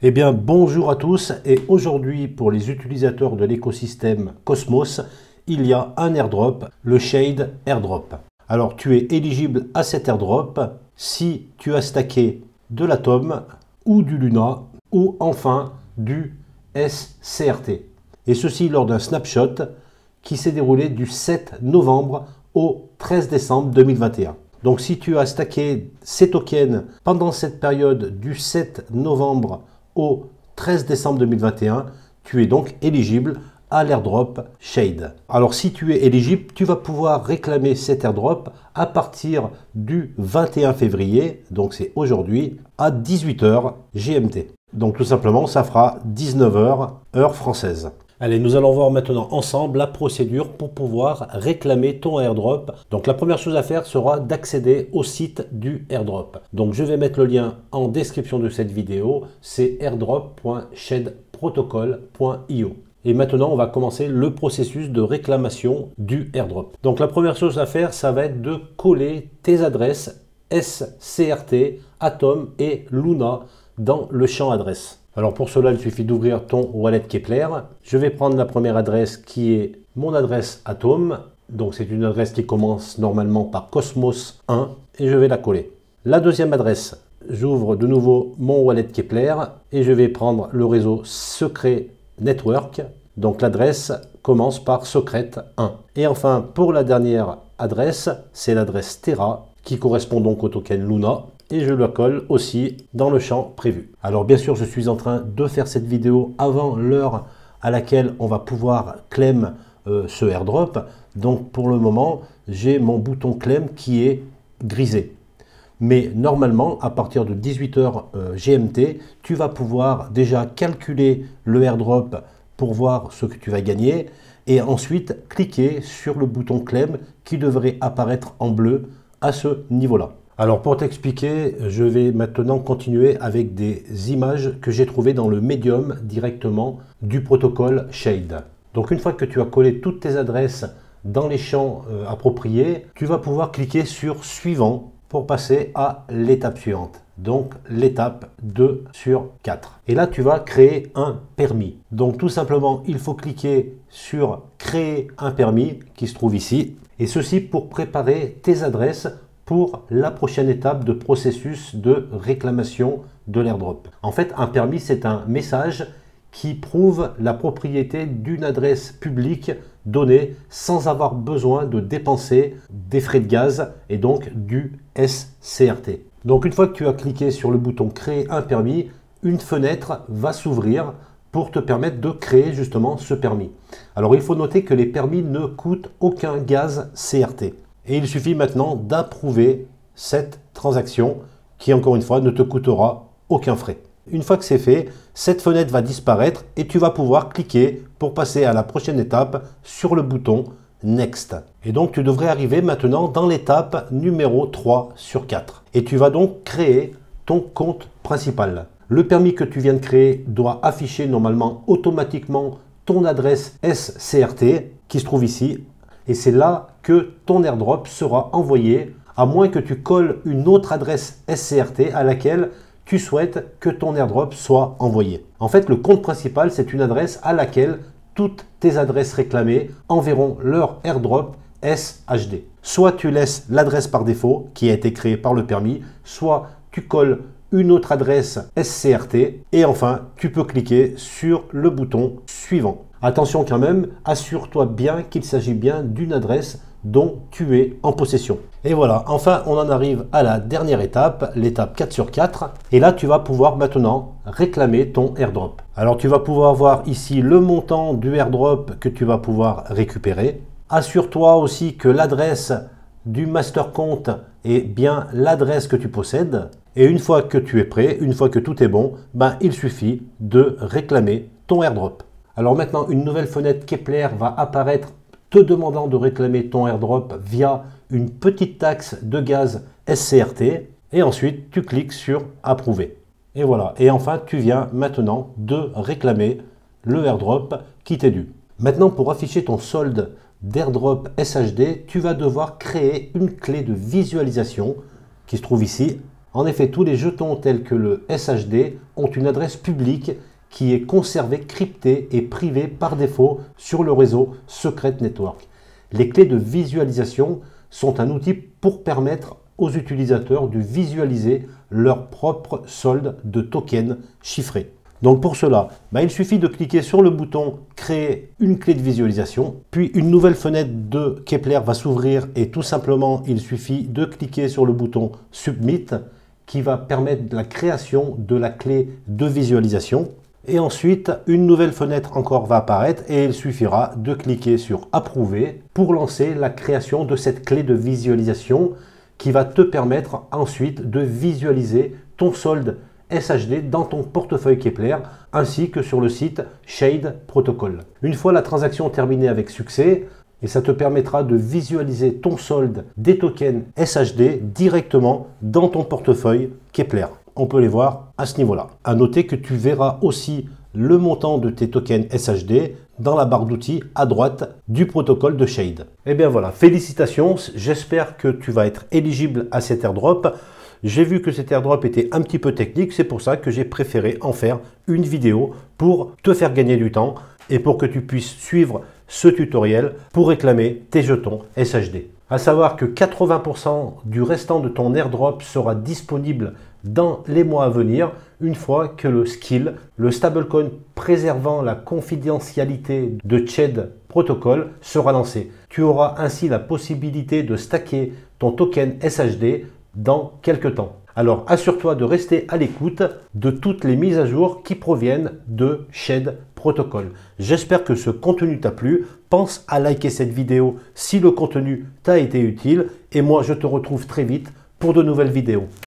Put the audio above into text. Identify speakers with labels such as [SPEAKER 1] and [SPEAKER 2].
[SPEAKER 1] Eh bien bonjour à tous et aujourd'hui pour les utilisateurs de l'écosystème Cosmos, il y a un airdrop, le Shade Airdrop. Alors tu es éligible à cet airdrop si tu as stacké de l'Atom ou du Luna ou enfin du SCRT. Et ceci lors d'un snapshot qui s'est déroulé du 7 novembre au 13 décembre 2021. Donc si tu as stacké ces tokens pendant cette période du 7 novembre au 13 décembre 2021, tu es donc éligible à l'airdrop Shade. Alors si tu es éligible, tu vas pouvoir réclamer cet airdrop à partir du 21 février, donc c'est aujourd'hui, à 18 h GMT. Donc tout simplement, ça fera 19 h heure française. Allez, nous allons voir maintenant ensemble la procédure pour pouvoir réclamer ton airdrop. Donc la première chose à faire sera d'accéder au site du airdrop. Donc je vais mettre le lien en description de cette vidéo, c'est airdrop.shadeprotocol.io. Et maintenant, on va commencer le processus de réclamation du airdrop. Donc la première chose à faire, ça va être de coller tes adresses SCRT, Atom et Luna dans le champ adresse. Alors pour cela, il suffit d'ouvrir ton wallet Keplr. Je vais prendre la première adresse qui est mon adresse Atom. Donc c'est une adresse qui commence normalement par Cosmos 1 et je vais la coller. La deuxième adresse, j'ouvre de nouveau mon wallet Keplr et je vais prendre le réseau Secret Network. Donc l'adresse commence par Secret 1. Et enfin pour la dernière adresse, c'est l'adresse Terra qui correspond donc au token Luna. Et je le colle aussi dans le champ prévu. Alors bien sûr, je suis en train de faire cette vidéo avant l'heure à laquelle on va pouvoir claim ce airdrop. Donc pour le moment, j'ai mon bouton claim qui est grisé. Mais normalement, à partir de 18 h GMT, tu vas pouvoir déjà calculer le airdrop pour voir ce que tu vas gagner. Et ensuite, cliquer sur le bouton claim qui devrait apparaître en bleu à ce niveau-là. Alors pour t'expliquer, je vais maintenant continuer avec des images que j'ai trouvées dans le Medium directement du protocole Shade. Donc une fois que tu as collé toutes tes adresses dans les champs appropriés, tu vas pouvoir cliquer sur Suivant pour passer à l'étape suivante. Donc l'étape 2 sur 4. Et là tu vas créer un permis. Donc tout simplement, il faut cliquer sur Créer un permis qui se trouve ici. Et ceci pour préparer tes adresses pour la prochaine étape de processus de réclamation de l'airdrop. En fait, un permis, c'est un message qui prouve la propriété d'une adresse publique donnée sans avoir besoin de dépenser des frais de gaz et donc du SCRT. Donc une fois que tu as cliqué sur le bouton Créer un permis, une fenêtre va s'ouvrir pour te permettre de créer justement ce permis. Alors il faut noter que les permis ne coûtent aucun gaz CRT. Et il suffit maintenant d'approuver cette transaction qui, encore une fois, ne te coûtera aucun frais. Une fois que c'est fait, cette fenêtre va disparaître et tu vas pouvoir cliquer pour passer à la prochaine étape sur le bouton Next. Et donc, tu devrais arriver maintenant dans l'étape numéro 3 sur 4. Et tu vas donc créer ton compte principal. Le permis que tu viens de créer doit afficher normalement automatiquement ton adresse SCRT qui se trouve ici. Et c'est là que ton airdrop sera envoyé, à moins que tu colles une autre adresse SCRT à laquelle tu souhaites que ton airdrop soit envoyé. En fait, le compte principal, c'est une adresse à laquelle toutes tes adresses réclamées enverront leur airdrop SHD. Soit tu laisses l'adresse par défaut qui a été créée par le permis, soit tu colles une autre adresse SCRT et enfin, tu peux cliquer sur le bouton Suivant. Attention quand même, assure-toi bien qu'il s'agit bien d'une adresse dont tu es en possession. Et voilà, enfin on en arrive à la dernière étape, l'étape 4 sur 4. Et là tu vas pouvoir maintenant réclamer ton airdrop. Alors tu vas pouvoir voir ici le montant du airdrop que tu vas pouvoir récupérer. Assure-toi aussi que l'adresse du master compte est bien l'adresse que tu possèdes. Et une fois que tu es prêt, une fois que tout est bon, il suffit de réclamer ton airdrop. Alors maintenant, une nouvelle fenêtre Keplr va apparaître te demandant de réclamer ton airdrop via une petite taxe de gaz SCRT. Et ensuite, tu cliques sur Approuver. Et voilà. Et enfin, tu viens maintenant de réclamer le airdrop qui t'est dû. Maintenant, pour afficher ton solde d'airdrop SHD, tu vas devoir créer une clé de visualisation qui se trouve ici En effet, tous les jetons tels que le SHD ont une adresse publique qui est conservée, cryptée et privée par défaut sur le réseau Secret Network. Les clés de visualisation sont un outil pour permettre aux utilisateurs de visualiser leur propre solde de tokens chiffrés. Donc pour cela, il suffit de cliquer sur le bouton « Créer une clé de visualisation », puis une nouvelle fenêtre de Keplr va s'ouvrir et tout simplement, il suffit de cliquer sur le bouton « Submit » qui va permettre la création de la clé de visualisation. Et ensuite, une nouvelle fenêtre encore va apparaître et il suffira de cliquer sur « Approuver » pour lancer la création de cette clé de visualisation qui va te permettre ensuite de visualiser ton solde SHD dans ton portefeuille Keplr ainsi que sur le site Shade Protocol. Une fois la transaction terminée avec succès, et ça te permettra de visualiser ton solde des tokens SHD directement dans ton portefeuille Keplr. On peut les voir à ce niveau-là. À noter que tu verras aussi le montant de tes tokens SHD dans la barre d'outils à droite du protocole de Shade. Et bien voilà, félicitations, j'espère que tu vas être éligible à cet airdrop. J'ai vu que cet airdrop était un petit peu technique, c'est pour ça que j'ai préféré en faire une vidéo pour te faire gagner du temps et pour que tu puisses suivre ce tutoriel pour réclamer tes jetons SHD. À savoir que 80% du restant de ton airdrop sera disponible dans les mois à venir, une fois que le skill, le stablecoin préservant la confidentialité de Shade Protocol sera lancé. Tu auras ainsi la possibilité de stacker ton token SHD dans quelques temps. Alors assure-toi de rester à l'écoute de toutes les mises à jour qui proviennent de Shade Protocol. J'espère que ce contenu t'a plu. Pense à liker cette vidéo si le contenu t'a été utile et moi je te retrouve très vite pour de nouvelles vidéos.